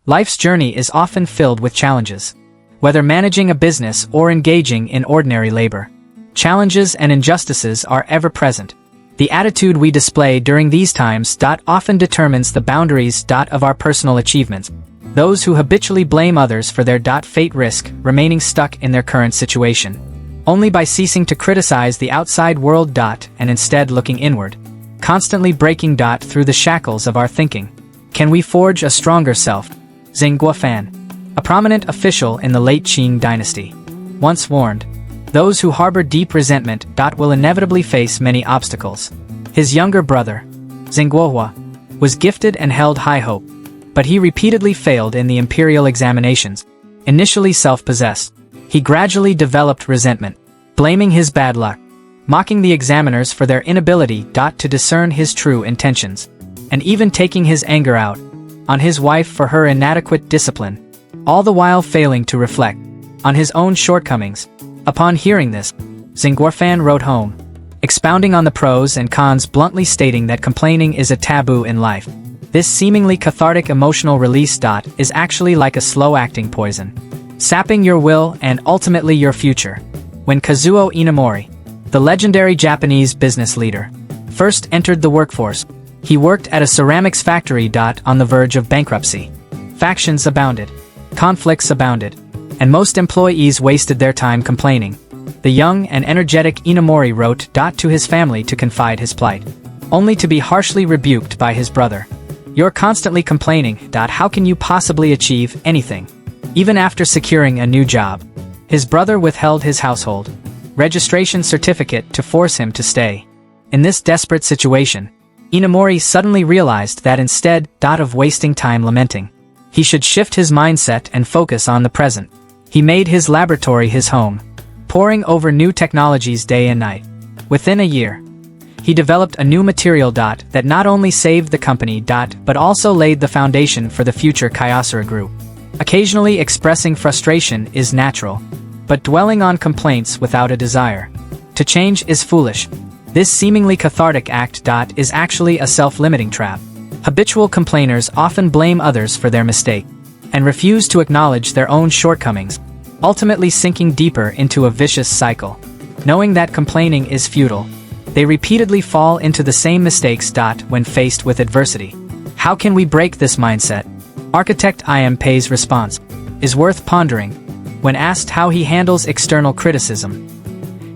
Life's journey is often filled with challenges. Whether managing a business or engaging in ordinary labor, challenges and injustices are ever present. The attitude we display during these times often determines the boundaries of our personal achievements. Those who habitually blame others for their fate risk remaining stuck in their current situation. Only by ceasing to criticize the outside world and instead looking inward, constantly breaking through the shackles of our thinking, can we forge a stronger self. Zheng Guofan, a prominent official in the late Qing dynasty, once warned, those who harbor deep resentment will inevitably face many obstacles. His younger brother, Zheng Guohua, was gifted and held high hope, but he repeatedly failed in the imperial examinations. Initially self-possessed, he gradually developed resentment, blaming his bad luck, mocking the examiners for their inability to discern his true intentions, and even taking his anger out on his wife for her inadequate discipline, all the while failing to reflect on his own shortcomings. Upon hearing this, Zheng Guofan wrote home, expounding on the pros and cons, bluntly stating that complaining is a taboo in life. This seemingly cathartic emotional release is actually like a slow-acting poison, sapping your will and ultimately your future. When Kazuo Inamori, the legendary Japanese business leader, first entered the workforce, he worked at a ceramics factory on the verge of bankruptcy. Factions abounded, conflicts abounded, and most employees wasted their time complaining. The young and energetic Inamori wrote to his family to confide his plight, only to be harshly rebuked by his brother. "You're constantly complaining, how can you possibly achieve anything?" Even after securing a new job, his brother withheld his household registration certificate to force him to stay. In this desperate situation, Inamori suddenly realized that instead of wasting time lamenting, he should shift his mindset and focus on the present. He made his laboratory his home, poring over new technologies day and night. Within a year, he developed a new material that not only saved the company but also laid the foundation for the future Kyocera Group. Occasionally expressing frustration is natural, but dwelling on complaints without a desire to change is foolish. This seemingly cathartic act is actually a self-limiting trap. Habitual complainers often blame others for their mistake and refuse to acknowledge their own shortcomings, ultimately sinking deeper into a vicious cycle. Knowing that complaining is futile, they repeatedly fall into the same mistakes when faced with adversity. How can we break this mindset? Architect I.M. Pei's response is worth pondering. When asked how he handles external criticism,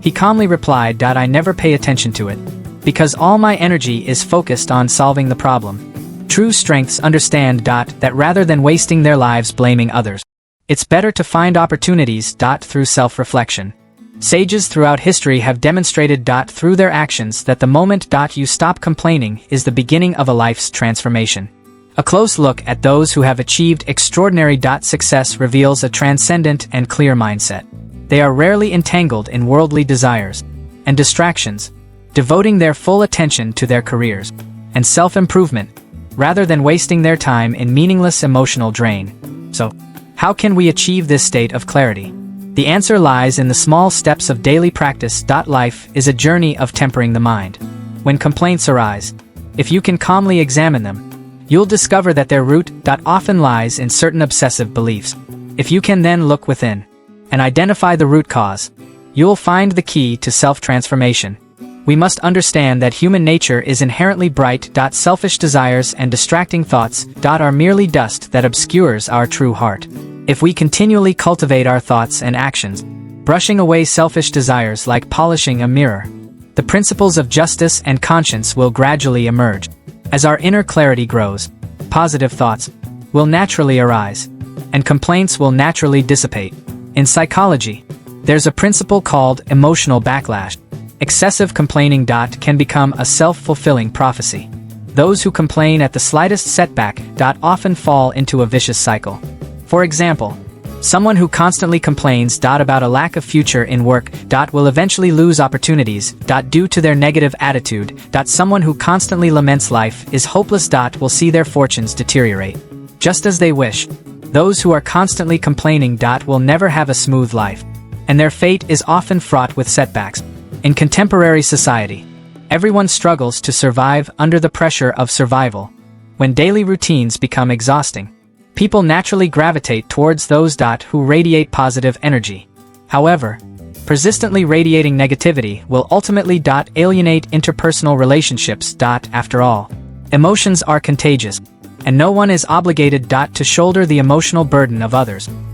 he calmly replied, "I never pay attention to it, because all my energy is focused on solving the problem." True strengths understand that rather than wasting their lives blaming others, it's better to find opportunities through self-reflection. Sages throughout history have demonstrated through their actions that the moment you stop complaining is the beginning of a life's transformation. A close look at those who have achieved extraordinary success reveals a transcendent and clear mindset. They are rarely entangled in worldly desires and distractions, devoting their full attention to their careers and self-improvement, rather than wasting their time in meaningless emotional drain. So, how can we achieve this state of clarity? The answer lies in the small steps of daily practice. Life is a journey of tempering the mind. When complaints arise, if you can calmly examine them, you'll discover that their root often lies in certain obsessive beliefs. If you can then look within and identify the root cause, you'll find the key to self-transformation. We must understand that human nature is inherently bright. Selfish desires and distracting thoughts are merely dust that obscures our true heart. If we continually cultivate our thoughts and actions, brushing away selfish desires like polishing a mirror, the principles of justice and conscience will gradually emerge. As our inner clarity grows, positive thoughts will naturally arise, and complaints will naturally dissipate. In psychology, there's a principle called emotional backlash. Excessive complaining can become a self-fulfilling prophecy. Those who complain at the slightest setback often fall into a vicious cycle. For example, someone who constantly complains about a lack of future in work will eventually lose opportunities due to their negative attitude. Someone who constantly laments life is hopeless will see their fortunes deteriorate, just as they wish. Those who are constantly complaining will never have a smooth life, and their fate is often fraught with setbacks. In contemporary society, everyone struggles to survive under the pressure of survival. When daily routines become exhausting, People naturally gravitate towards those who radiate positive energy. However, persistently radiating negativity will ultimately alienate interpersonal relationships. After all, emotions are contagious, and no one is obligated to shoulder the emotional burden of others.